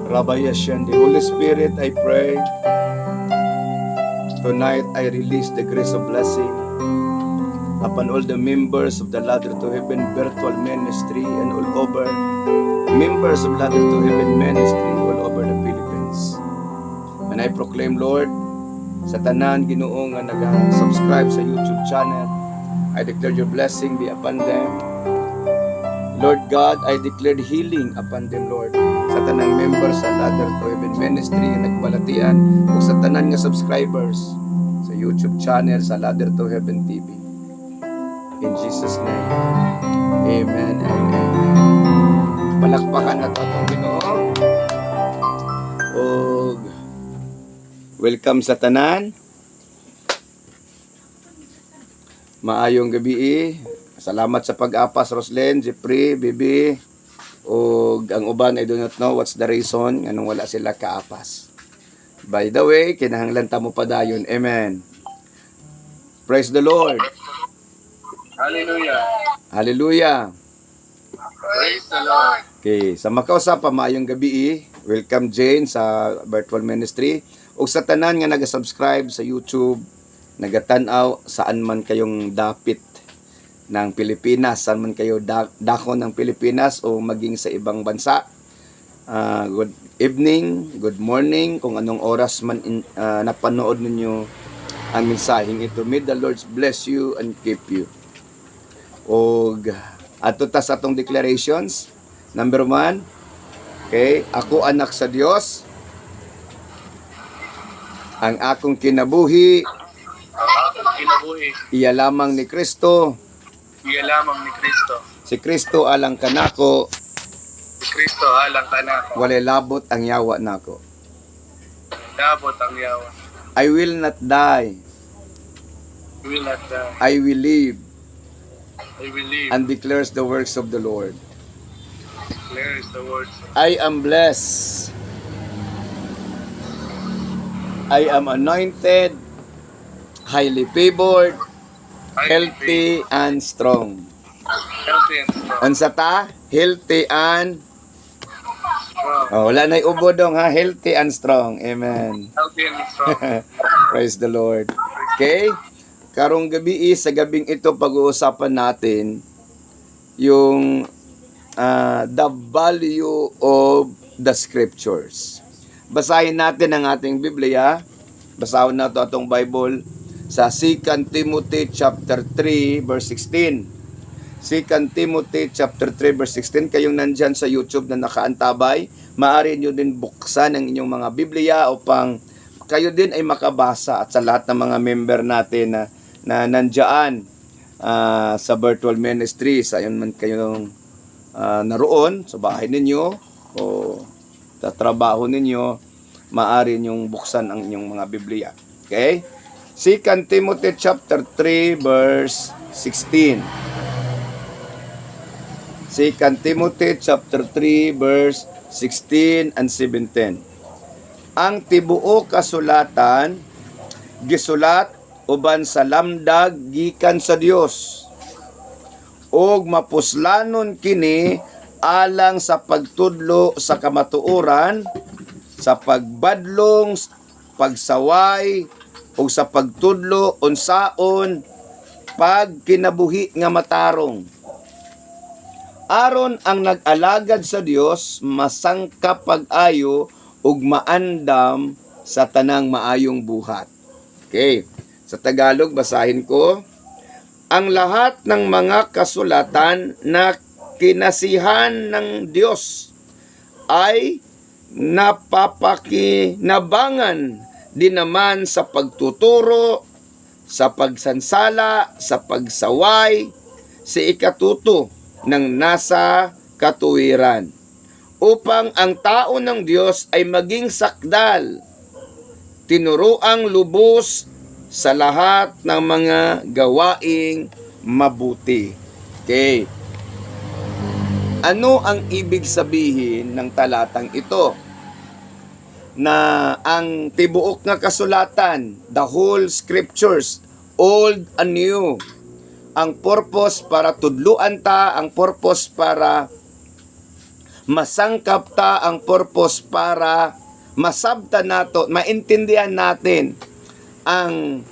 Rabbi Yashan, the Holy Spirit, I pray. Tonight, I release the grace of blessing upon all the members of the Ladder to Heaven virtual ministry and all over members of Ladder to Heaven ministry all over the Philippines. And I proclaim, Lord, sa tanan Ginoo nga naga-subscribe sa YouTube channel, I declare your blessing be upon them. Lord God, I declared healing upon them, Lord. Sa tanang members sa Ladder to Heaven ministry nga nagbalatian o sa tanan nga subscribers sa YouTube channel sa Ladder to Heaven TV. In Jesus' name, amen and amen. Palakpakan na ito itong Ginoo. Og welcome sa tanan. Maayong gabi. Salamat sa pag-apas, Roslen, Jeffrey, Bibi. O ang uban, I do not know what's the reason anong wala sila kaapas. By the way, kinahanglan ta mo pa dayon. Amen. Praise the Lord. Hallelujah. Hallelujah. Praise the Lord. Okay, sa makausap pa maayong gabi. Welcome Jane sa virtual ministry. O sa tanan nga naga-subscribe sa YouTube, nagatanaw saan man kayong dapit ng Pilipinas, saan man kayo dako ng Pilipinas o maging sa ibang bansa. Good evening, good morning, kung anong oras man napanood ninyo ang mensaheng ito. May the Lord bless you and keep you. O ato ta sa atong declarations. Number 1, okay, ako anak sa Dios. Ang akong kinabuhi, iya lamang ni Kristo. Iya lamang ni Kristo. Si Kristo alang kanako, Si Kristo alang kanako. walay labot ang yawa nako. Dabot ang yawa. I will not die, We will not die. I will live I will live. and declares the works of the Lord. Declares the words. I am blessed. I am anointed, highly favored, healthy and strong. Healthy and strong. Unsa ta? Healthy and Strong. wala na ubo dong ha, healthy and strong. Amen. Healthy and strong. Praise the Lord. Okay? Karong gabi sa gabing ito pag-uusapan natin yung the value of the scriptures. Basahin natin ang ating Biblia. Basahin natin atong Bible sa 2 Timothy chapter 3 verse 16. 2 Timothy chapter 3 verse 16. Kayong nandyan sa YouTube na nakaantabay, maaari nyo din buksan ang inyong mga Biblia upang kayo din ay makabasa, at sa lahat ng mga member natin na nandyan sa virtual ministry, sa ayon man kayong naroon sa bahay ninyo o sa trabaho ninyo, maaari nyong buksan ang inyong mga Biblia. Okay? 2 Timothy chapter 3 verse 16. 2 Timothy chapter 3 verse 16 and 17. Ang tibuo kasulatan gisulat uban sa lamdag gikan sa Dios, og mapuslanon kini alang sa pagtudlo sa kamatuoran, sa pagbadlong, pagsaway, o sa pagtudlo unsaon pagkinabuhi nga matarong. Aron ang nag-alagad sa Dios masangka pag-ayo ug maandam sa tanang maayong buhat. Okay. Sa Tagalog basahin ko. Ang lahat ng mga kasulatan na kinasihan ng Diyos ay napapakinabangan din naman sa pagtuturo, sa pagsansala, sa pagsaway, sa ikatuto ng nasa katuwiran, upang ang tao ng Diyos ay maging sakdal, tinuruang lubos sa lahat ng mga gawaing mabuti. Okay. Ano ang ibig sabihin ng talatang ito? Na ang tibuok nga kasulatan, the whole scriptures, old and new, ang purpose para tudluan ta, ang purpose para masangkap ta ang purpose para masabta nato, maintindihan natin ang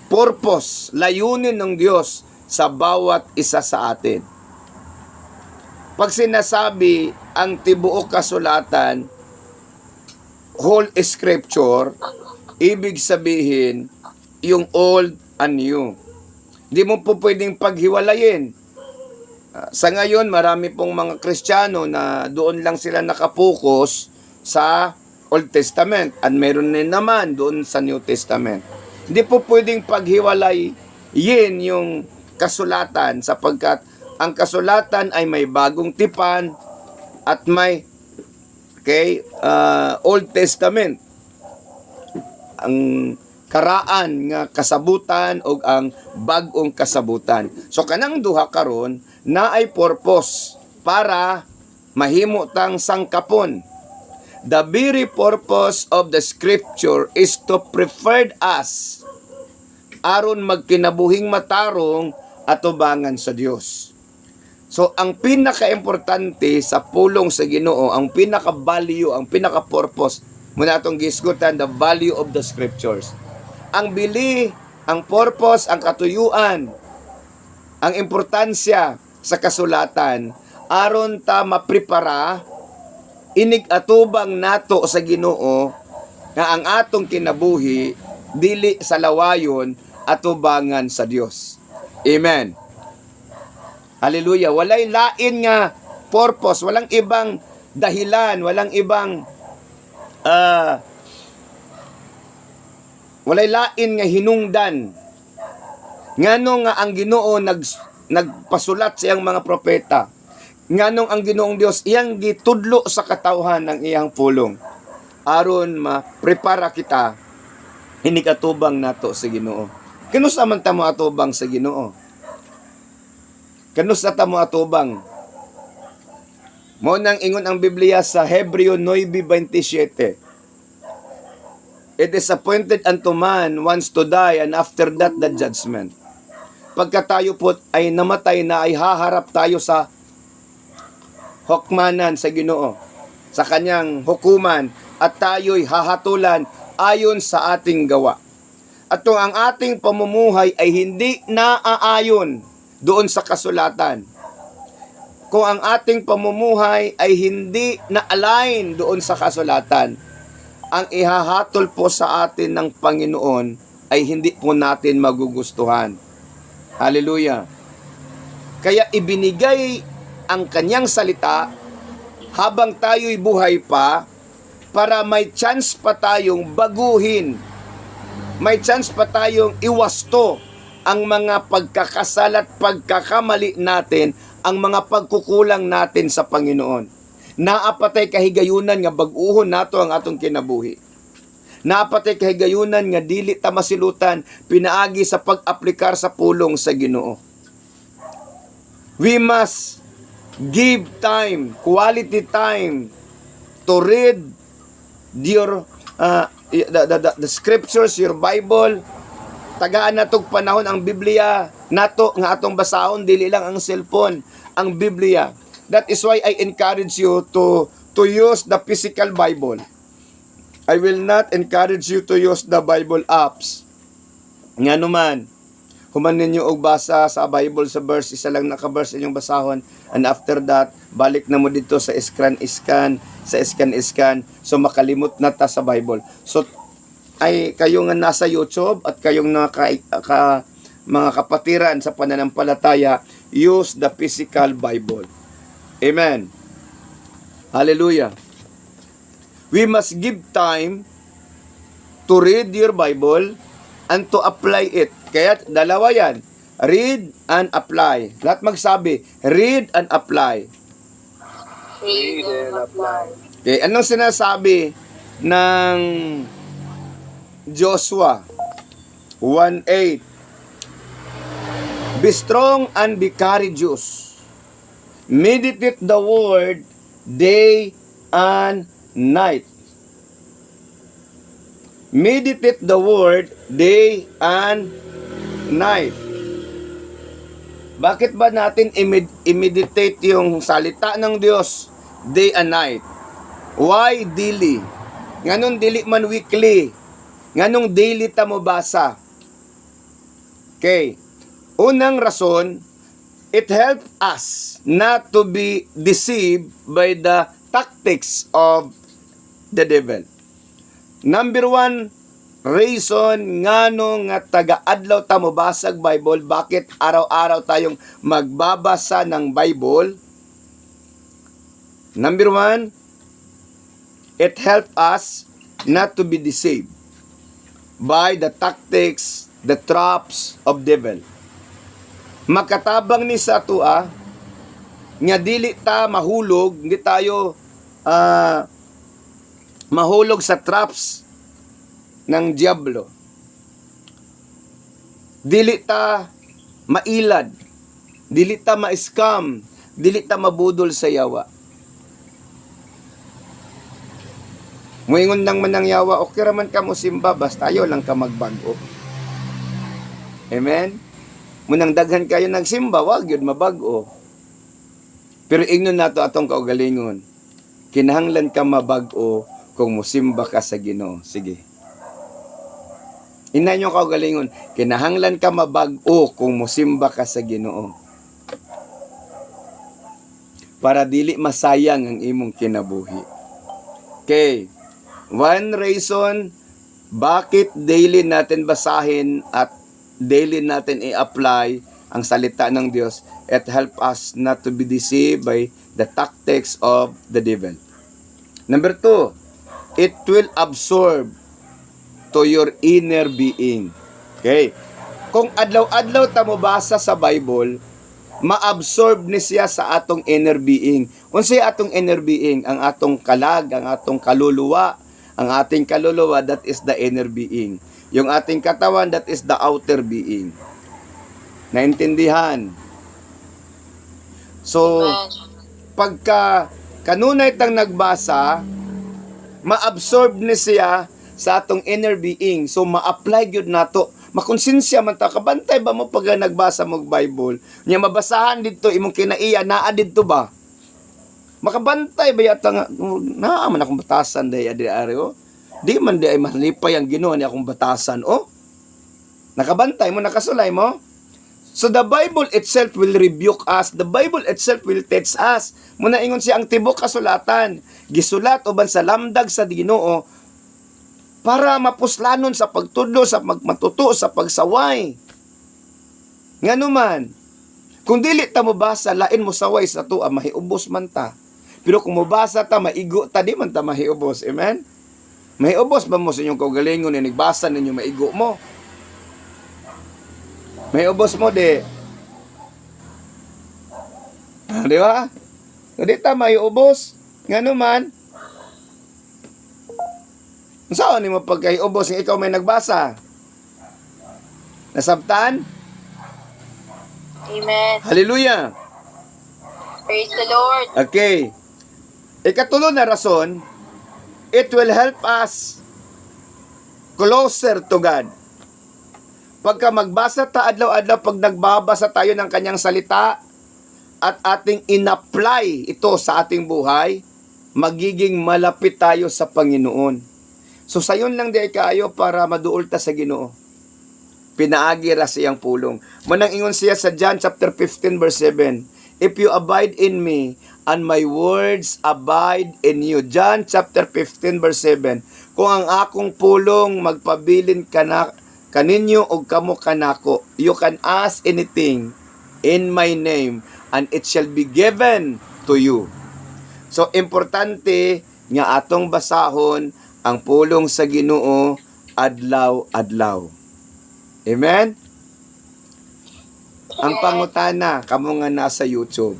purpose, layunin ng Diyos sa bawat isa sa atin. Pag sinasabi ang tibuok kasulatan, whole scripture, ibig sabihin yung old and new. Hindi mo po pwedeng paghiwalayin. Sa ngayon, marami pong mga Kristiyano na doon lang sila nakapokus sa Old Testament at meron din naman doon sa New Testament. Hindi po pwedeng paghiwalayin yung kasulatan sapagkat ang kasulatan ay may bagong tipan at may Old Testament. Ang karaan nga kasabutan o ang bagong kasabutan. So kanang duha karon na ay purpose para mahimo tang sangkapon. The very purpose of the scripture is to prepare us aron magkinabuhing matarong atubangan sa Dios. So ang pinaka-importante sa pulong sa Ginoo, ang pinaka-value, ang pinaka-purpose muna itong gisgutan, the value of the scriptures. Ang bili, ang purpose, ang katuyuan, ang importansya sa kasulatan aron ta maprepara inig atubang nato sa Ginoo nga ang atong kinabuhi dili sa lawayon atubangan sa Dios. Amen. Hallelujah. Walay lain nga purpose, walang ibang dahilan, walang ibang walay lain nga hinungdan. Ngano nga ang Ginoo nagpasulat sa iyang mga propeta. Nganong ang Ginoong Dios iyang gitudlo sa katawhan ng iyang pulong aron ma-prepara kita inig atubang nato sa Ginoo. Kinusa man ta mo atubang sa Ginoo? Kinusa ta mo atubang? Mao nang ingon ang Biblia sa Hebreo 9:27. It is appointed unto man once to die and after that the judgment. Pagka tayo po ay namatay na ay haharap tayo sa hukmanan sa Ginoo, sa kanyang hukuman at tayo'y hahatulan ayon sa ating gawa. At kung ang ating pamumuhay ay hindi naaayon doon sa kasulatan, kung ang ating pamumuhay ay hindi na-align doon sa kasulatan, ang ihahatol po sa atin ng Panginoon ay hindi po natin magugustuhan. Hallelujah. Kaya ibinigay ang kanyang salita habang tayo'y buhay pa para may chance pa tayong baguhin. May chance pa tayong iwasto ang mga pagkakasala at pagkakamali natin, ang mga pagkukulang natin sa Panginoon. Naapatay kahigayunan nga bag-uhon nato ang atong kinabuhi. Naapatay kahigayunan nga dili ta masilutan pinaagi sa pag-aplikar sa pulong sa Ginoo. We must give time, quality time to read your the scriptures, your Bible. Tagaan natog panahon ang Biblia nato nga atong basahon, dili lang ang cellphone, ang Biblia. That is why I encourage you to use the physical Bible. I will not encourage you to use the Bible apps. Nga naman, human ninyo og basa sa Bible sa verse, isa lang naka-verse inyong basahon, and after that, balik na mo dito sa scan, so makalimot na ta sa Bible. So, ay kayo nga nasa YouTube at kayong mga kapatiran sa pananampalataya, use the physical Bible. Amen. Hallelujah. We must give time to read your Bible and to apply it. Kaya dalawa yan. Read and apply. Lahat magsabi, read and apply. Read and apply. Okay, anong sinasabi ng Joshua 1:8? Be strong and be courageous. Meditate the word day and night. Meditate the word day and night. Bakit ba natin i-meditate yung salita ng Diyos day and night. Why daily? Nganong dili man weekly? Nganong daily ta mo basa? Okay. Unang rason, it helps us not to be deceived by the tactics of the devil. Number one reason ngano nga taga-adlaw ta mo basag Bible, bakit araw-araw tayong magbabasa ng Bible? Number one, it helps us not to be deceived by the tactics, the traps of devil. Makatabang ni sa tua nga dili ta mahulog, hindi tayo mahulog sa traps ng diablo. Dili ta mailad, dili ta ma-scam, dili ta mabudol sa yawa. Muingon nang manang yawa, okay raman ka mo simba, basta tayo lang ka magbago. Amen? Munang daghan kayo nagsimba, wag yun mabago. Pero ingnon nato atong kaugalingon. Kinahanglan ka mabago kung musimba ka sa Ginoo. Sige. Inay nyo kaugalingon. Kinahanglan ka mabago kung musimba ka sa Ginoo. Para dili masayang ang imong kinabuhi. Okay. One reason bakit daily natin basahin at daily natin i-apply ang salita ng Diyos, it help us not to be deceived by the tactics of the devil. Number two, it will absorb to your inner being. Okay. Kung adlaw-adlaw ta mo basa sa Bible, ma-absorb ni siya sa atong inner being. Unsay atong inner being? Ang atong kalag, ang atong kaluluwa. Ang ating kaluluwa, that is the inner being. Yung ating katawan, that is the outer being. Naintindihan? So, pagka kanunay tang nagbasa, ma-absorb ni siya sa atong inner being. So, ma-apply yun nato. Makonsensya man ta, kabantay ba mo pag nagbasa mo Bible? Nya mabasahan dito, imong kinaiya, naa dito ba? Makabantay ba yata nga, naaman akong batasan dahi adi-ari, oh. Di man di ay malipay ang Ginoo ni akong batasan, oh. Nakabantay mo, nakasulay mo. So the Bible itself will rebuke us. The Bible itself will teach us. Muna ingon siya ang tibok kasulatan. Gisulat uban sa lamdag sa Ginoo para mapuslanon sa pagtudlo, sa magmatuto, sa pagsaway. Nganuman, kung dili ta mo basa, lain mo saway sa tuwa, mahiubos man ta. Pero kung mabasa ta, maigo ta, di man ta mahiubos. Amen? Mahiubos ba mo sa inyong kaugalingon na nagbasa ninyo maigo mo? Mahiubos mo, di. Di ba? Hindi ta mahiubos. Nga naman, saan ni mo pagkahiubos ng ikaw may nagbasa? Nasabtan? Amen. Hallelujah! Praise the Lord. Okay. Ikatulo na rason, it will help us closer to God. Pagka magbasa ta adlaw-adlaw, pag nagbabasa tayo ng kanyang salita at ating in-apply ito sa ating buhay, magiging malapit tayo sa Panginoon. So sayon lang di kayo para maduol ta sa Ginoo. Pinaagi ra siyang pulong. Manang ingon siya sa John chapter 15 verse 7. If you abide in me, and my words abide in you. John chapter 15 verse 7. Kung ang akong pulong magpabilin kaninyo o kamo kanako, you can ask anything in my name, and it shall be given to you. So, importante nga atong basahon ang pulong sa Ginoo adlaw-adlaw. Amen? Ang pangutana, kamo nga nasa YouTube,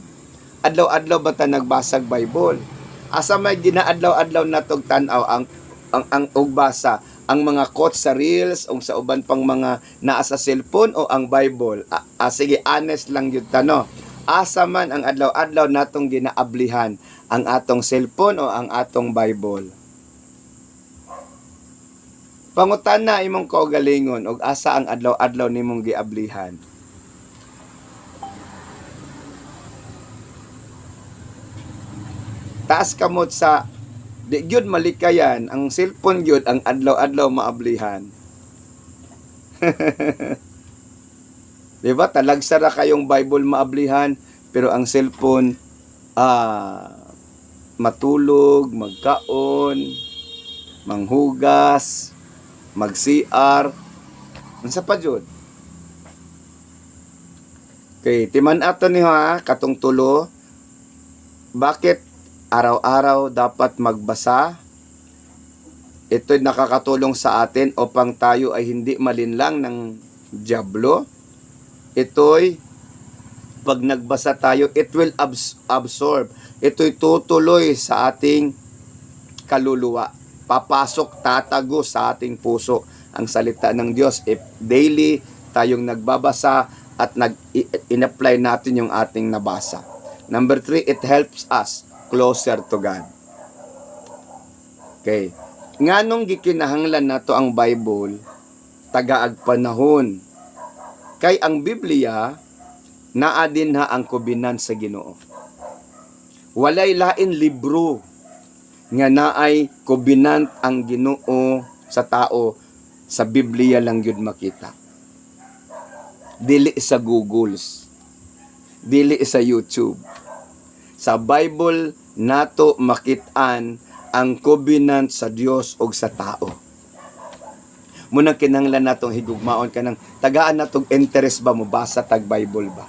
adlaw-adlaw ba ta nagbasag Bible? Asa may ginaadlaw-adlaw natog tan-aw ang ugbasa, ang mga quotes sa reels o sa uban pang mga naa sa cellphone o ang Bible? Sige, honest lang yun tano. Asa man ang adlaw-adlaw natong ginaablihan, ang atong cellphone o ang atong Bible? Pangutana imong kaugalingon og asa ang adlaw-adlaw nimong giablihan? taas kamot sa di gyud malikayan, ang cellphone gyud ang adlaw-adlaw maablihan. Di ba? Talagsa ra kayong Bible maablihan, pero ang cellphone, matulog, magkaon, manghugas, mag-CR, unsa pa jud? Okay, timan ato ni ha, katong tulo, bakit araw-araw dapat magbasa? Ito'y nakakatulong sa atin upang tayo ay hindi malinlang ng dyablo. Ito'y, pag nagbasa tayo, it will absorb. Ito'y tutuloy sa ating kaluluwa. Papasok, tatago sa ating puso ang salita ng Diyos. If daily tayong nagbabasa at in-apply natin yung ating nabasa. Number 3, it helps us closer to God. Okay. Nganong gikinahanglan nato ang Bible, tagaag panahon. Kay ang Biblia, naa din ha ang kubinan sa Ginoo. Walay lain libro nga naay kubinan ang Ginoo sa tao, sa Biblia lang yun makita. Dili sa Googles, dili sa YouTube. Sa Bible nato makitaan ang covenant sa Dios o sa tao. Munang kinahanglan natong higugmaon ka ng tagaan natong interest ba mo basa tag Bible ba?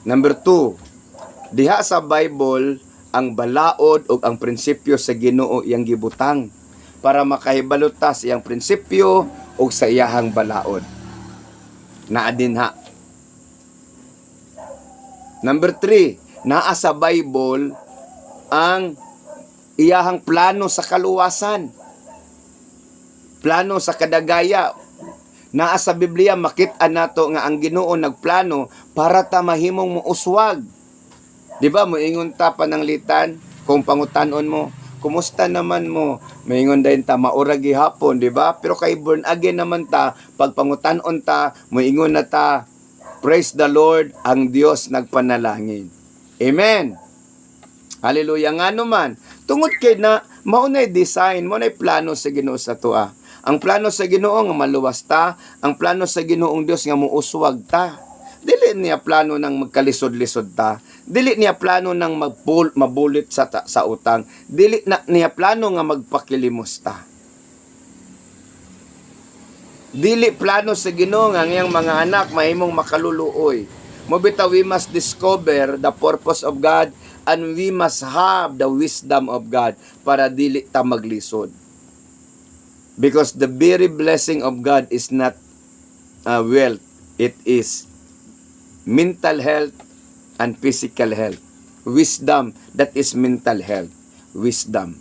Number 2, diha sa Bible ang balaod o ang prinsipyo sa Ginoo iyang gibutang para makahibalo ta sa iyang prinsipyo o sa iyahang balaod. Naa din ha. Number 3, naa sa Bible ang iyahang plano sa kaluwasan. Plano sa kadagaya. Naa sa Biblia makita nato nga ang Ginoo nagplano para ta mahimong muuswag. Di ba moingon ta pananglitan kung pangutanon mo, kumusta naman mo? Moingon dayon ta maura gihapon, di ba? Pero kay born again naman ta, pag pangutanon ta, moingon na ta, praise the Lord, ang Dios nagpanalangin. Amen. Hallelujah nga naman. Tungod kay na maunay design, maunay plano sa Ginoo sa tuwa. Ang plano sa Ginoo nga maluwas ta, ang plano sa Ginoong Dios nga muuswag ta. Dili niya plano nang magkalisod-lisod ta. Dili niya plano nang mabulit sa utang. Dili na niya plano nga magpakilimos ta. Dili plano sa Ginoo nga ngayang mga anak mahimong makaluluoy. Mo bitaw we must discover the purpose of God and we must have the wisdom of God para dili ta maglisod. Because the very blessing of God is not wealth. It is mental health and physical health. Wisdom, that is mental health. Wisdom.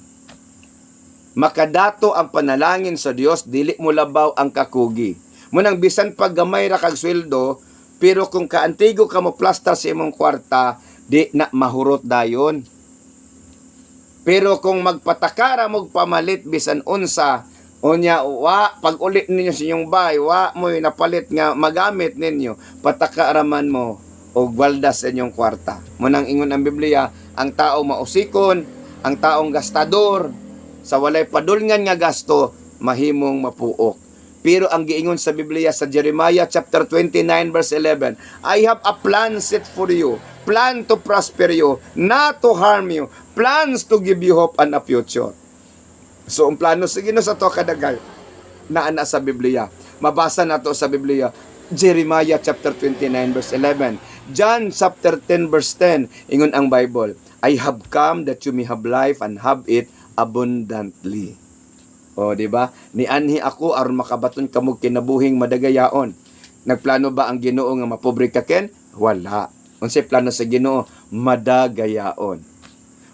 Makadato ang panalangin sa Dios, dili mo labaw ang kakugi. Munang bisan pag gamay ra kag sweldo, pero kung kaantigo ka mo plaster sa imong kwarta, di na mahurot dayon. Pero kung magpatakara mo pamalit bisan unsa, unya pag ulit ninyo sa inyong bahay, mo napalit nga magamit ninyo, patakaraman mo o gwaldas sa inyong kwarta. Munang ingon ang Biblia, ang tao mausikon, ang taong gastador, sa walay padulngan nga gasto, mahimong mapuok. Pero ang giingon sa Biblia sa Jeremiah chapter 29 verse 11, I have a plan set for you, plan to prosper you, not to harm you, plans to give you hope and a future. So, ang plano sa Ginoo sa to kadagal na ana sa Biblia. Mabasa na to sa Biblia. Jeremiah chapter 29 verse 11. John chapter 10 verse 10. Ingon ang Bible, I have come that you may have life and have it abundantly. O, di ba? Nianhi ako aron makabaton kamog kinabuhing madagayaon. Nagplano ba ang Ginoo nga mapobre ka ken? Wala. Unsay plano sa Ginoo? Madagayaon.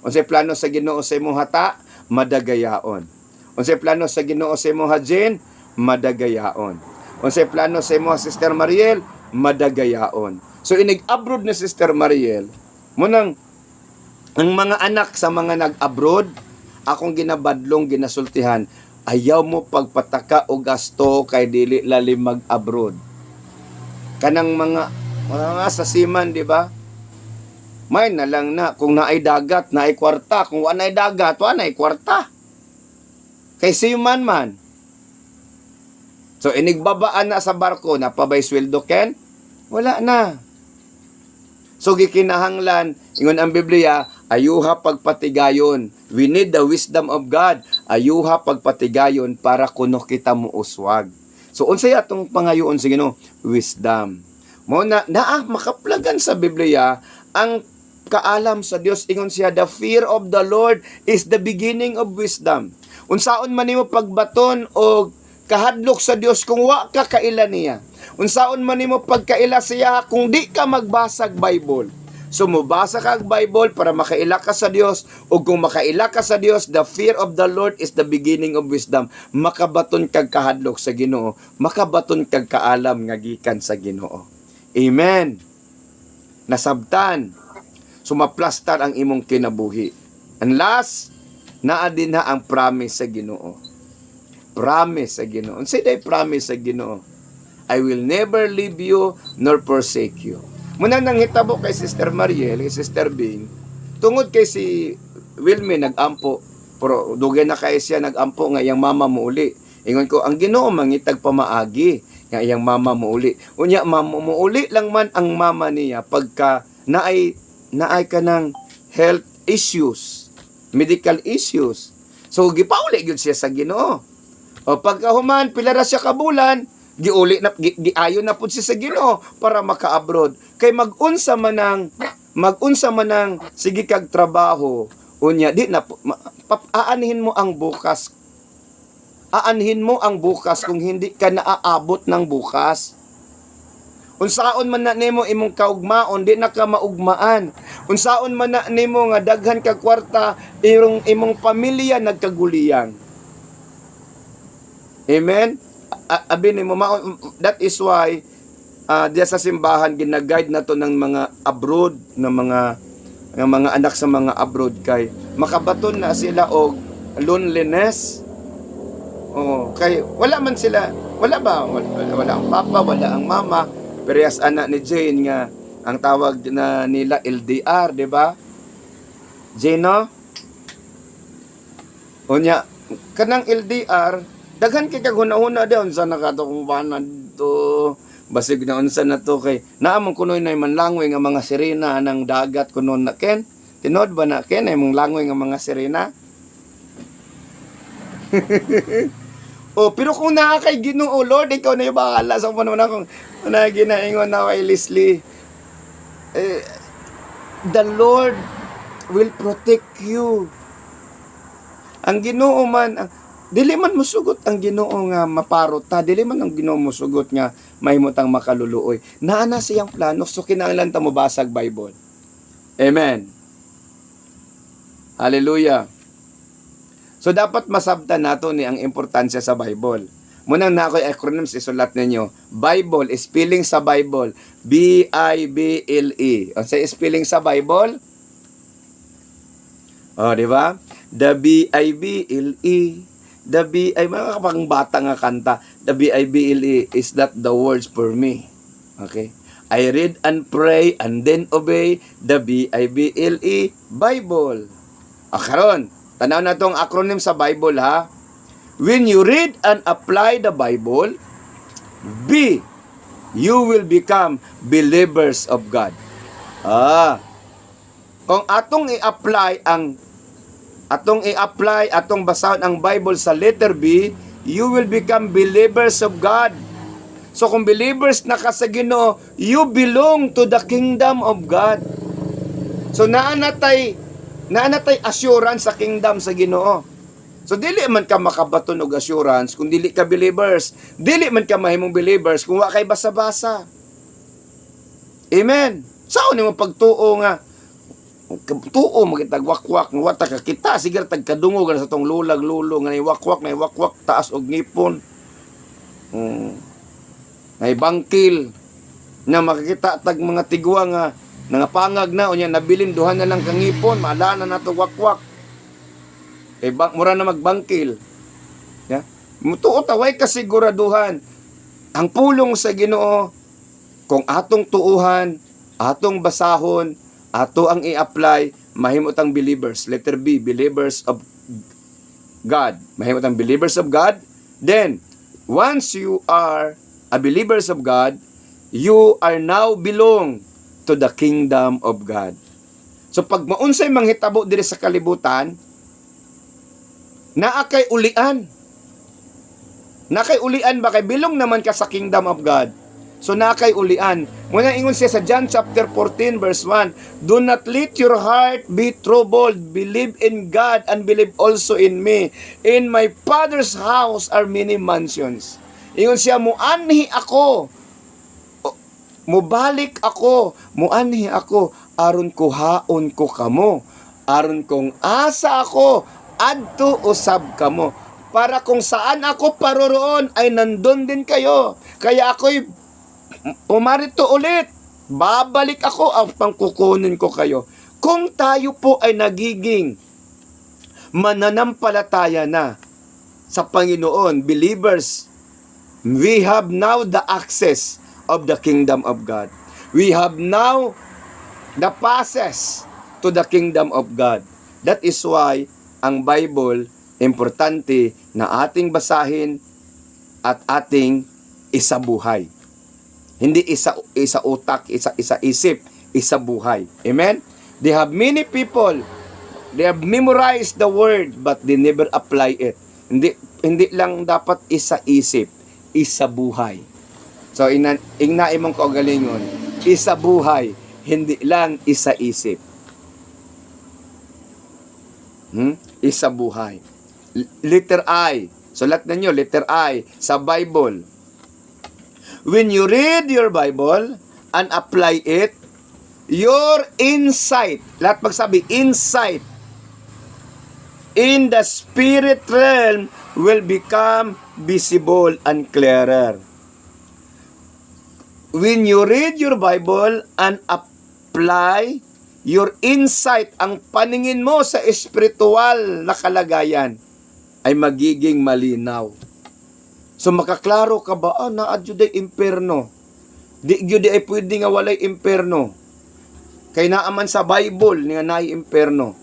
Unsay plano sa Ginoo sa imong hata? Madagayaon. Unsay plano sa Ginoo sa imong hajin? Madagayaon. Unsay plano sa imong Sister Mariel? Madagayaon. So inig-abroad ni Sister Mariel, munang ang mga anak sa mga nag-abroad, akong ginabadlong ginasultihan, ayaw mo pagpataka o gasto kay dili lalim mag-abroad. Kanang mga sasiman, di ba? May na lang na kung naay dagat, naay kwarta. Kung wala dagat, wala naay kwarta. Kay man man. So, inigbabaan na sa barko, napabay sweldo ken? Wala na. So, gikinahanglan, ingon ang Biblia, ayuha pagpatigayon. We need the wisdom of God. Ayuha pagpatigayon para kuno kita mo uswag. So, unsay atong pangayoon sa Ginoo? Wisdom. Mo na makaplagan sa Biblia ang kaalam sa Dios. Ingon siya, the fear of the Lord is the beginning of wisdom. Unsaon man nimo pagbaton o kahadlok sa Dios kung wa ka kaila niya. Unsaon man nimo pagkaila siya kung di ka magbasag Bible. So mubasa ka ang Bible para makaila ka sa Dios, o kung makaila ka sa Dios, the fear of the Lord is the beginning of wisdom. Makabaton kag kahadlok sa Ginoo, makabaton kag kaalam nga gikan sa Ginoo. Amen. Nasabtan. Sumaplastar ang imong kinabuhi. And last, naa din na ang promise sa Ginoo. Promise sa Ginoo. Unsay day promise sa Ginoo? I will never leave you nor forsake you. Muna nang hitabo kay Sister Mariel, kay Sister Bing, tungod kay si Wilmy nag-ampo, pero dugay na kay siya nag-ampo nga iyang mama mo uli. Ingon ko, ang Ginoo mangitag pamaagi nga iyang mama mo uli. Unya, mo uli lang man ang mama niya pagka naay ka ng health issues, medical issues. So, gipauli yun siya sa Ginoo. O pagkahuman, pila ra siya kabulan, giuli na giayon na pud siya sa Ginoo para maka-abroad. Kay mag-unsa man ng sige kag trabaho, unya di na aanhin mo ang bukas. Aanhin mo ang bukas kung hindi ka naaabot ng bukas. Unsaon man na nimo imong kaugmaon, di na ka maugmaan. Unsaon man na nimo nga daghan ka kwarta, imong pamilya nagkaguliyang. Amen? Abi nimo, that is why diya sa simbahan gina-guide nato ng mga abroad, ng mga anak sa mga abroad kay makabaton na sila og loneliness. Kay wala man sila, wala ang papa, wala ang mama. Parehas anak ni Jane nga ang tawag na nila LDR, di ba? Jane, no? Unya, kanang LDR, daghan kay kaguna-huna daw sa nakato kung paano to basig na unsa na to kay naamong kunoy na manlangoy nga mga sirena ng dagat kunon na ken tinod ba na ken ay mong langoy nga mga sirena. Pero kung naa kay Ginoo, Lord, ikaw na yung bahala sa panahon akong ginaingon na kay Leslie. The Lord will protect you. Ang Ginoo man, dili man musugot ang Ginoo nga maparot ta, dili man ang Ginoo musugot nga mahimutang makaluluoy. Naa na siyang plano, so kinahanglan ta mo basag Bible. Amen. Hallelujah. So, dapat masabtan nato ni ang importansya sa Bible. Munang na ako'y acronyms, isulat ninyo. Bible, spelling sa Bible. B-I-B-L-E. O, sa spelling sa Bible? Di ba? The B-I-B-L-E. The B-I, mga kapang bata nga kanta. The B-I-B-L-E is not the words for me. Okay? I read and pray and then obey the B-I-B-L-E Bible. Karon. Tanaw na itong acronym sa Bible, ha? When you read and apply the Bible, B, you will become believers of God. Kung atong basahon ang Bible sa letter B, you will become believers of God. So kung believers na ka sa Ginoo, you belong to the kingdom of God. So naanatay assurance sa kingdom sa Ginoo. So dili man ka makabaton og assurance kung dili ka believers. Dili man ka mahimong believers kung wa kay basa-basa. Amen. Sao nimo pagtuo nga tuo magitag wakwak nga wata ka kita sige tag kadungog sa tong lulag-lulo nga wakwak taas og ngipon. Ngay bangkil na makikita tag mga tigwa nga nangapangag na unya nabilin duha na lang kangipon maalana nato wakwak kay mura na magbangkil ya mutuo taway kasiguraduhan ang pulong sa Ginoo kung atong tuuhan atong basahon Ato ang i-apply, mahimutang believers. Letter B, believers of God. Mahimutang believers of God. Then, once you are a believers of God, you are now belong to the kingdom of God. So pag maunsay manghitabo diri sa kalibutan, naa kay ulian. Na kay ulian ba kay bilong naman ka sa kingdom of God. So na kay ulian. Muna ingon siya sa John chapter 14 verse 1, do not let your heart be troubled. Believe in God and believe also in me. In my Father's house are many mansions. Ingon siya, muanhi ako. Mubalik ako. Muanhi ako. Aron ko haon ko kamo. Aron kong asa ako. Adto usab kamo. Para kung saan ako paroroon ay nandun din kayo. Kaya ako'y pumarito ulit. Babalik ako at pangkukunin ko kayo. Kung tayo po ay nagiging mananampalataya na sa Panginoon, believers, we have now the access of the kingdom of God. We have now the passes to the kingdom of God. That is why ang Bible, importante na ating basahin at ating isabuhay. Hindi isa utak, isa isip, isa buhay. Amen? They have many people, they have memorized the word but they never apply it. Hindi lang dapat isa isip, isa buhay. So ingnain mong kaugalingon, isa buhay, hindi lang isa isip. Isa buhay. Letter I. Sulat ninyo, letter I sa Bible. When you read your Bible and apply it, your insight, lahat magsabi, insight in the spirit realm will become visible and clearer. When you read your Bible and apply your insight, ang paningin mo sa espiritual na kalagayan ay magiging malinaw. So makaklaro ka ba, naadyo day imperno. Di gyud ay pwede nga walay imperno. Kay naaman sa Bible nga naay imperno.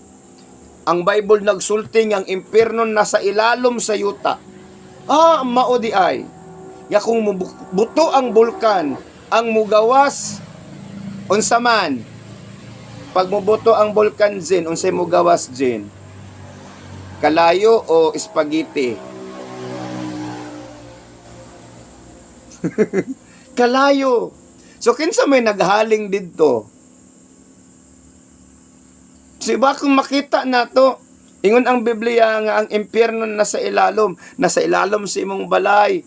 Ang Bible nagsulti nga ang imperno nasa ilalom sa yuta. Mao di ay. Nga kung buto ang bulkan, ang mugawas unsa man. Pag mubuto ang bulkan din, unsay mugawas din? Kalayo o spaghetti? Kalayo. So kinsa may naghaling didto? So iba kung makita nato, ingon ang Biblia nga ang impyerno nasa ilalom sa imong balay,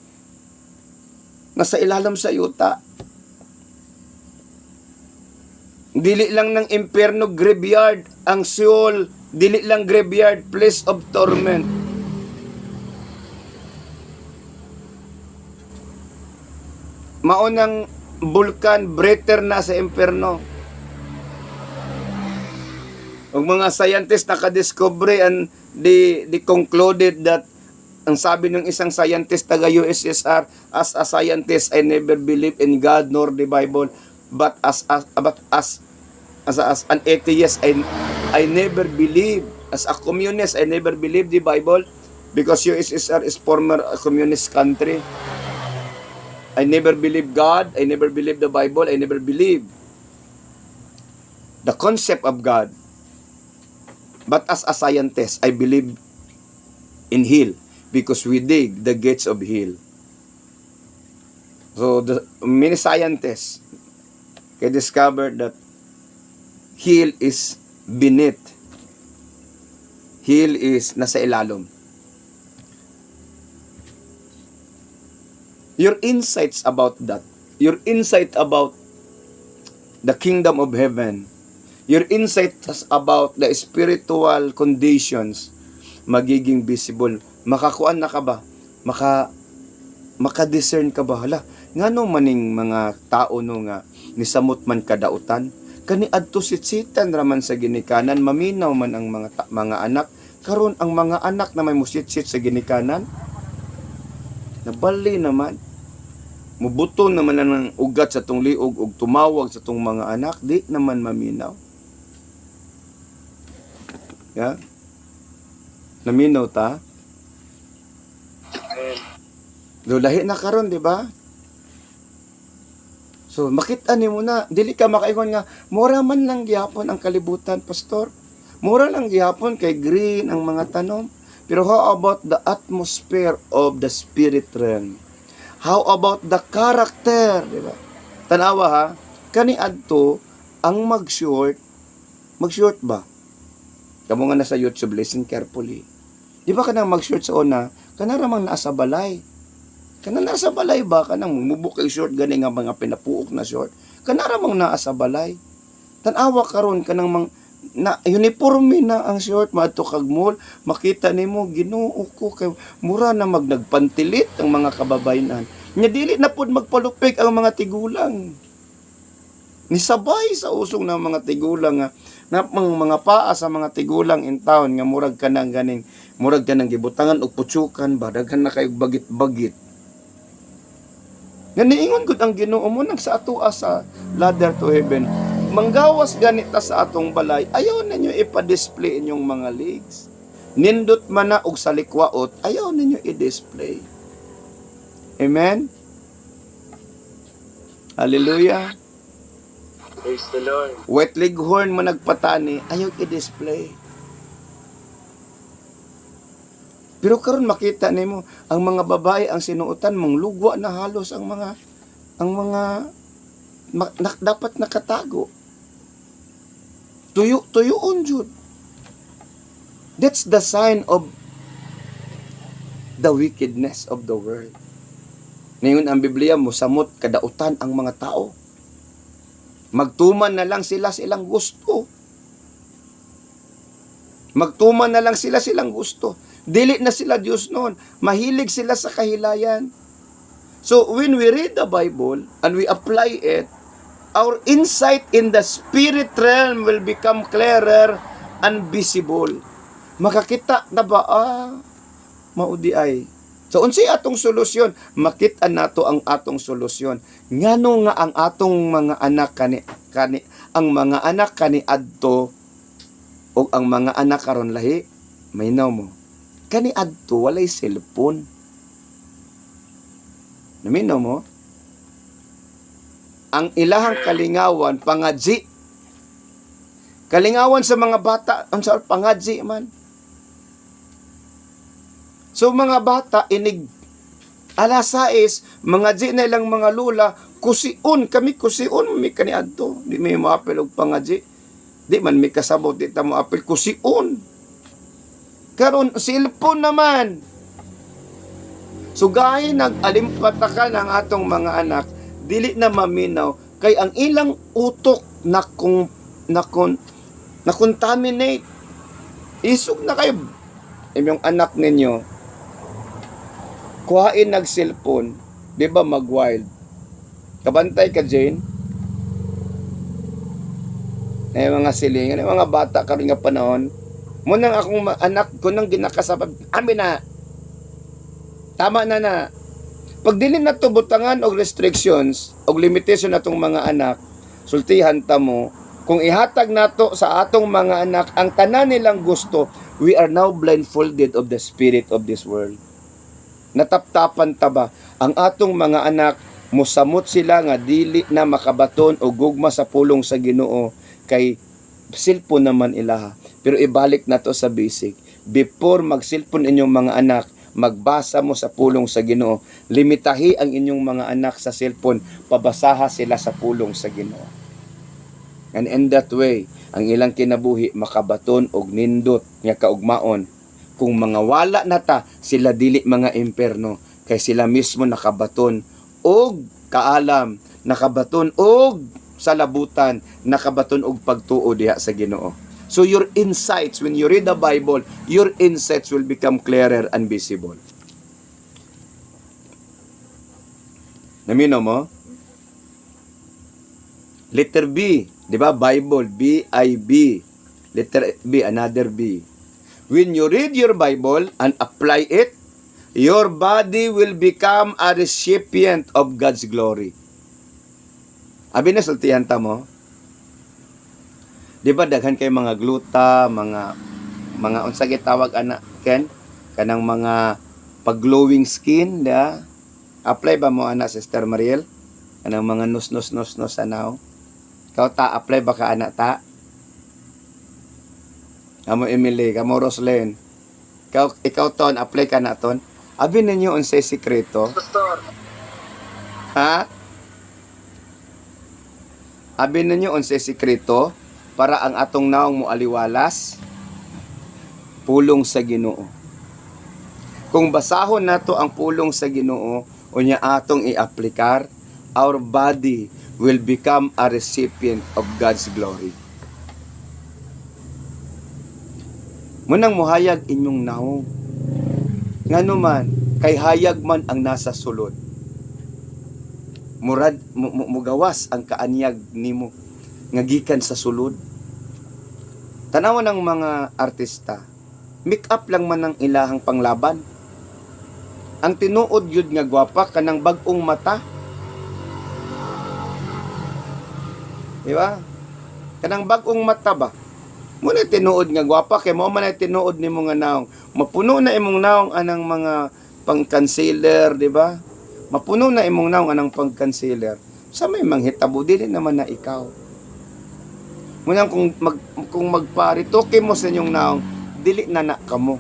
nasa ilalim sa yuta. Dili lang ng impyerno graveyard ang Sheol, dili lang graveyard, place of torment. Maunang bulkan, breather na sa impyerno. Ang mga scientists nakadiscovery and they concluded that, ang sabi ng isang scientist taga USSR, as a scientist I never believe in God nor the Bible, but as an atheist I never believe, as a communist I never believe the Bible because USSR is former communist country. I never believe God, I never believe the Bible, I never believe the concept of God. But as a scientist, I believe in hell because we dig the gates of hell. So the many scientists can discover that hell is beneath. Hell is nasa ilalom. Your insights about that, your insight about the kingdom of heaven, your insights about the spiritual conditions, magiging visible. Makakuan na ka ba? Maka-discern ka ba? Hala, ngano maning mga tao no nga, nisamot man kadautan, kani adto sitsitan raman sa ginikanan, maminaw man ang mga anak, karon ang mga anak na may musitsit sa ginikanan, nabali naman. Mubuto naman na ng ugat sa tong liog ug tumawag sa tong mga anak, di naman maminaw. Yeah? Naminaw ta? Lahi na karon, di ba? So, makita ni mo na, dili ka makaingon nga, mura man lang gihapon ang kalibutan, pastor. Mura lang gihapon kay green ang mga tanom. Pero how about the atmosphere of the spirit realm? How about the character? Di ba? Tanawa ha, kani adto ang mag-short ba? Kamu nga nasa YouTube, listen carefully. Di ba kanang mag-short sa una, kanaramang nasa balay. Kanang nasa balay ba? Kanang mumubok kay short gani nga mga pinapuok na short. Kanaramang nasa balay. Tanawa karon kanang na uniforme na ang short maadto kag mall, makita nimo Ginoo ko kay mura na nagpantilit ang mga kababayan. Nya dili na pud magpalupig ang mga tigulang. Nisabay sa usong ng mga tigulang nga mga paa sa mga tigulang in town nga murag kanang ganing murag kanang gibutangan og putsukan ba daghan na kay bagit-bagit. Nga niingon gud ang Ginoo mo nang sa atoa sa ladder to heaven. Manggawas ganita sa atong balay, ayaw ninyo ipa-display inyong mga legs. Nindot man na og salikwaot, ayaw ninyo i-display. Amen? Hallelujah. Praise the Lord. White leghorn mo nagpatani, ayaw i-display. Pero karon makita nimo ang mga babae ang sinuotan mong lugwa na halos ang mga dapat nakatago. Tuyo-tuyoon jud. That's the sign of the wickedness of the world. Ngayon ang Biblia mo samot kadautan ang mga tao. Magtuman na lang silang gusto. Magtuman na lang silang gusto. Dili na sila Diyos noon. Mahilig sila sa kahilayan. So when we read the Bible and we apply it, our insight in the spirit realm will become clearer and visible. Makakita na ba? Maudi ay. So unsay atong solusyon? Makita nato ang atong solusyon. Ngano nga ang atong mga anak kani ang mga anak kani adto o ang mga anak karon lahi, maynaw mo. Kani adto walay cellphone. Naminaw mo? Ang ilahang kalingawan pangadji. Kalingawan sa mga bata unsa pangadji man. So mga bata inig alas 6 mga di na ilang mga lula kusion kami mi kaniadto di may maapil og pangadji. Di man mi kasabot di ta mo apil kusion. Karon cellphone naman. So gay nag-alimpatakan ang atong mga anak, dili na maminaw kay ang ilang utok na contaminate. Isog na kayo. Imong anak ninyo kuhain nag-cellphone, di ba mag-wild? Kabantay ka, Jane? Ay mga siling, ay mga bata karon nga panahon. Munang akong anak ko nang ginakasabab, amin na. Tama na. Pag dili na to butangan og restrictions og limitation natong mga anak, sultihan ta mo kung ihatag nato sa atong mga anak ang tanan nilang gusto, we are now blindfolded of the spirit of this world. Nataptapan ta ba ang atong mga anak mosamot sila nga dili na makabaton o gugma sa pulong sa Ginoo kay cellphone naman ilaha. Pero ibalik na to sa basic. Before mag-cellphone inyong mga anak, magbasa mo sa pulong sa Ginoo. Limitahi ang inyong mga anak sa cellphone, pabasaha sila sa pulong sa Ginoo. And in that way, ang ilang kinabuhi makabaton og nindot nga kaugmaon. Kung mga wala na ta, sila dili mga imperno, kay sila mismo nakabaton og kaalam, nakabaton og salabutan, nakabaton og pagtuo diha sa Ginoo. So your insights, when you read the Bible, your insights will become clearer and visible. Namino mo? Letter B, di ba? Bible, B-I-B. Letter B, another B. When you read your Bible and apply it, your body will become a recipient of God's glory. Abi na sultihan ta mo? Di ba daghan kay mga gluta, mga mga unsa gitawag ana ken kanang mga pag-glowing skin da. Apply ba mo ana Sister Mariel? Kanang mga nus sa naw. Ikaw ta apply ba ka ana ta? Amo Emily, kamo Roslyn. Ikaw ton apply ka na ton. Abi ninyo unsay sikreto? Pastor. Ha? Abi ninyo unsay sikreto para ang atong naong mo aliwalas? Pulong sa Ginoo. Kung basahon nato ang pulong sa Ginoo, unya atong i-aplikar, our body will become a recipient of God's glory. Munang muhayag inyong naong. Ngano man, kay hayag man ang nasa sulod. Murad mugawas ang kaanyag nimo nga gikan sa sulod. Tanawan ng mga artista, make up lang man ang ilahang panglaban. Ang tinuod yun nga gwapa kanang bag-ong mata. Di ba? Kanang bag-ong mata ba? Muna tinuod nga gwapa kay mo man ay tinuod nimo nga naong. Mapuno na imong naong anang mga pang-concealer, di ba? Mapuno na imong naong anang pang-concealer. Sa may manghitabo dili naman na ikaw. Muna kung magparitoke mo sa inyong naong, dili na kamo.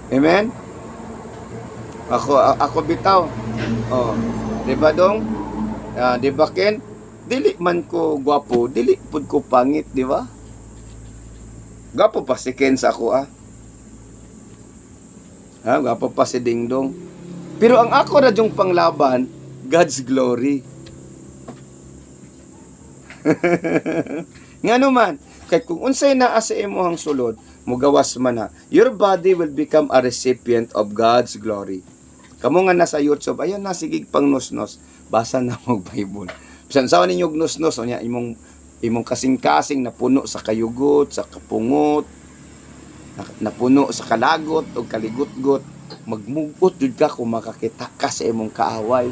Amen? Ako bitaw. Oh, di ba dong? Di ba Ken? Dili man ko gwapo, dili pud ko pangit, di ba? Gwapo pa si Ken sa ako gwapo pa si Dingdong. Pero ang ako na yung panglaban, God's glory. Ngano man, kay kung unsay naa sa imong sulod, mugawas man na, your body will become a recipient of God's glory. Kamo nga nasa YouTube, ayan na sigig pang nusnos, basa na mo Bible. Bisan sa ninyo nusnos, onya imong kasing-kasing na puno sa kayugot, sa kapungot, na puno sa kalagot o kaligot-got, magmugot jud ka kung makakita ka sa imong kaaway.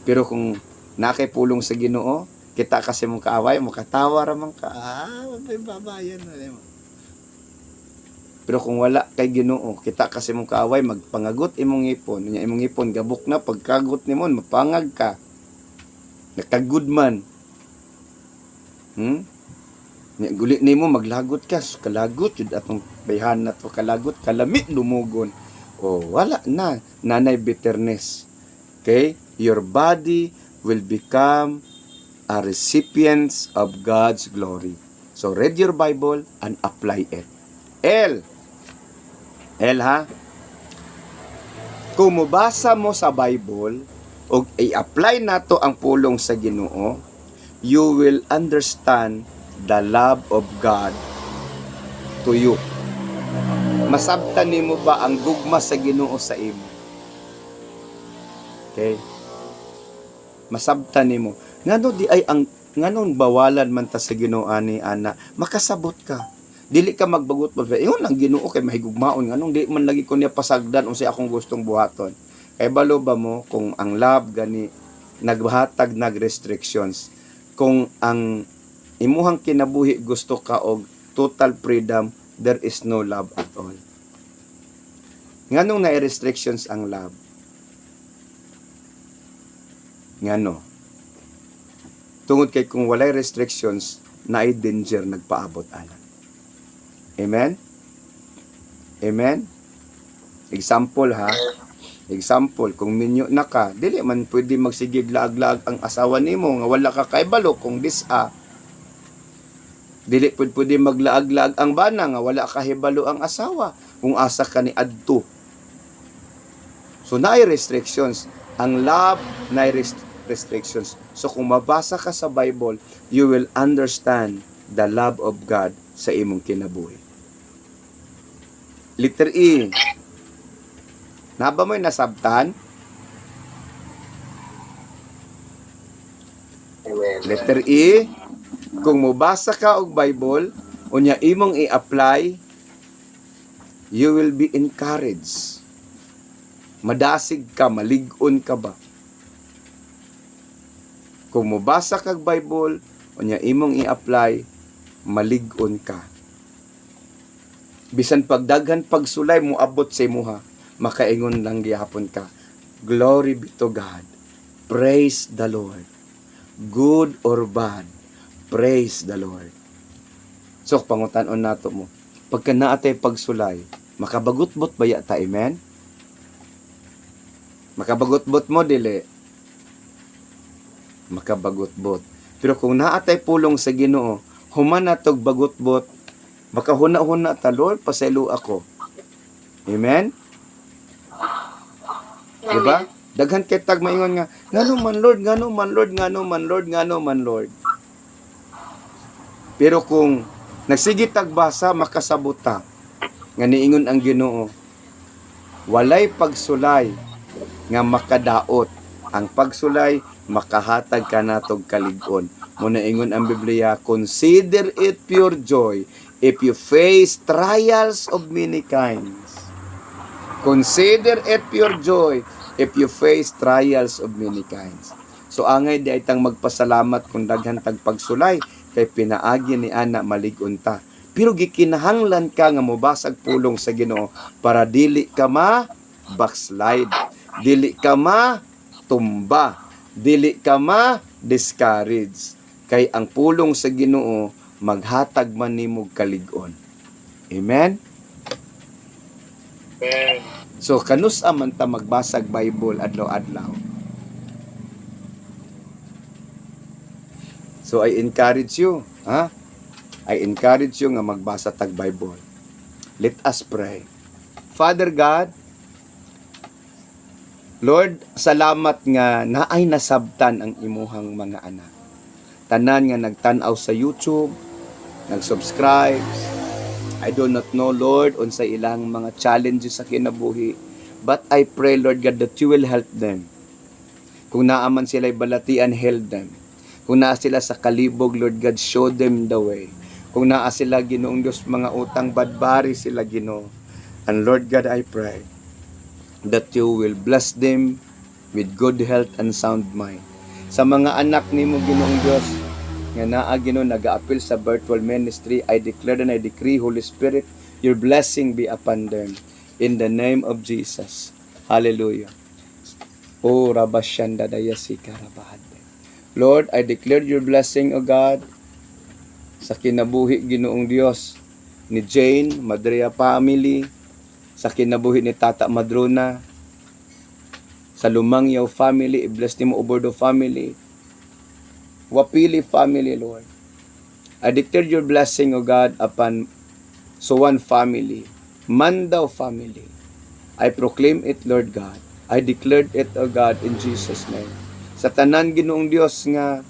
Pero kung nakay pulong sa Ginoo, kita kasi mong kaaway, makatawa ramang ka, may babayan na mo. Pero kung wala kay Ginoo, kita kasi mong kaaway, magpangagot imong ipon. Imong ipon, gabok na, pagkagot ni mo, mapangag ka. Nakagud man. Gulit ni mo, maglagot ka. So, kalagot, yun atong bayhan na to, kalagot, kalamit, lumugon. O, wala na. Nanay bitterness. Okay? Your body will become a recipient of God's glory. So, read your Bible and apply it. L ha? Kung mubasa mo sa Bible o i-apply nato ang pulong sa Ginoo, you will understand the love of God to you. Masabtan nimo ba ang gugma sa Ginoo sa imo? Okay? Masabtan nimo. Ngano di ay ang nganon bawalan man ta sa Ginoo ani ana, makasabot ka. Dili ka magbagot mo. Iyon ang Ginoo kay mahigugmaon nganong di man lagi ko niya pasagdan unsay akong gustong buhaton. Kay balo ba mo kung ang love gani naghatag nag restrictions. Kung ang imuhang kinabuhi gusto ka og total freedom, there is no love at all. Nganong na restrictions ang love? Ngano? Tungod kay kung walay restrictions, naay danger nagpaabot ana. Amen? Amen? Example ha? Example, kung minyo na ka, dili man pwede magsigig laag-laag ang asawa nimo nga wala ka kaibalo kung disa. Dili pwede maglaag-laag ang bana nga wala ka hibalo ang asawa kung asa ka ni adto. So naay restrictions. Ang love naay restrictions. So kung mabasa ka sa Bible, you will understand the love of God sa imong kinabuhi. Letter E. Naba mo'y nasabtan? Amen. Letter E. Kung mubasa ka og Bible, unya imong i-apply, you will be encouraged. Madasig ka, malig-on ka ba? Kung mubasa kag Bible, unya imong i-apply, malig-on ka. Bisan pagdaghan pagsulay mo abot sa imuha, makaingon lang gihapon ka. Glory be to God. Praise the Lord. Good or bad, praise the Lord. So, pangutan-on nato mo. Pagka naatay pagsulay, makabagot-bot ba yata, amen? Makabagot-bot mo, dili. Makabagot-bot. Pero kung naatay pulong sa Ginoo, human natog bagot-bot, makahuna-huna ta, Lord, pasaylo ako. Amen? Diba? Daghan kay tag maingon nga, ngano man Lord, ngano man Lord, ngano man Lord, ngano man Lord. Pero kung nagsige tagbasa, makasabot ta. Nga niingon ang Ginoo, walay pagsulay nga makadaot. Ang pagsulay, makahatag ka natog kalig-on. Muna ingon ang Biblia, consider it pure joy if you face trials of many kinds. Consider it pure joy if you face trials of many kinds. So angay di ay tang magpasalamat kung daghan tag pagsulay kay pinaagi ni ana malig-on ta. Pero gikinahanglan ka nga mobasag pulong sa Ginoo para dili ka ma backslide, dili ka ma tumba, dili ka ma discourage. Kay ang pulong sa Ginoo maghatag man nimo kalig-on. Amen. Amen. So kanus man ta magbasag Bible adlaw-adlaw. So I encourage you, I encourage you nga magbasa tag Bible. Let us pray. Father God, Lord, salamat nga naay nasabtan ang imuhang mga anak. Tanan nga nagtan-aw sa YouTube, nag-subscribe. I do not know, Lord, unsa ilang mga challenges sa kinabuhi. But I pray, Lord God, that you will help them. Kung naaman sila'y balatian, help them. Kung naa sila sa kalibog, Lord God, show them the way. Kung naa sila, Ginoong Diyos, mga utang badbari sila, Ginoo. And Lord God, I pray that you will bless them with good health and sound mind. Sa mga anak nimo, Ginoong Diyos, nga naa, Ginoo, nag-a-appeal sa virtual ministry, I declare and I decree, Holy Spirit, your blessing be upon them. In the name of Jesus. Hallelujah. O Rabashanda Dayasika Rabahad. Lord, I declare your blessing, O God, sa kinabuhi, Ginoong Diyos, ni Jane, Madrea family, sa kinabuhi ni Tata Madrona, sa Lumangyaw family, i-bless ni mo Obordo family, Wapili family, Lord. I declare your blessing, O God, upon Suwan family, Mandaw family. I proclaim it, Lord God. I declared it, O God, in Jesus' name. Sa tanan, Ginoong Diyos, nga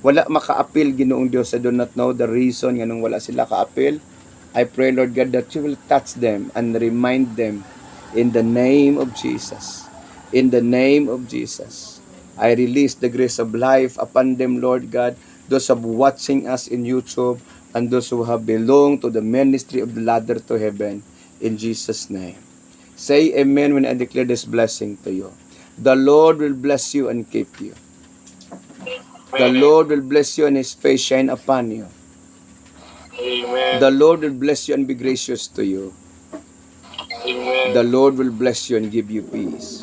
wala maka-appeal, Ginoong Diyos, I do not know the reason nga nung wala sila ka-appeal. I pray, Lord God, that you will touch them and remind them in the name of Jesus. In the name of Jesus. I release the grace of life upon them, Lord God, those who are watching us in YouTube and those who have belonged to the ministry of the ladder to heaven, in Jesus' name. Say amen when I declare this blessing to you. The Lord will bless you and keep you. The Lord will bless you and His face shine upon you. Amen. The Lord will bless you and be gracious to you. Amen. The Lord will bless you and give you peace.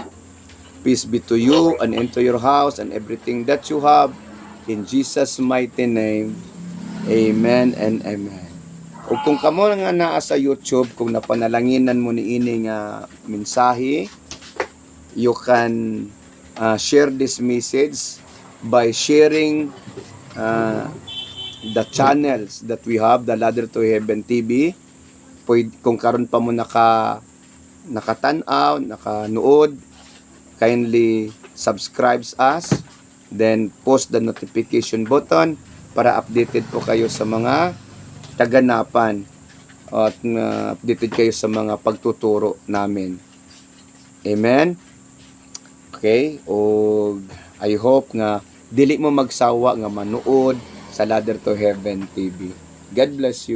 Peace be to you and into your house and everything that you have. In Jesus' mighty name, amen and amen. O kung kamo nga naa sa YouTube, kung napanalanginan mo ni ini nga mensahe, you can share this message by sharing the channels that we have, the Ladder to Heaven TV. Kung karon pa mo nakatanaw, nakanood, kindly subscribe us, then post the notification button para updated po kayo sa mga kaganapan at updated kayo sa mga pagtuturo namin. Amen? Okay? O I hope nga dili mo magsawa nga manood sa Ladder to Heaven TV. God bless you.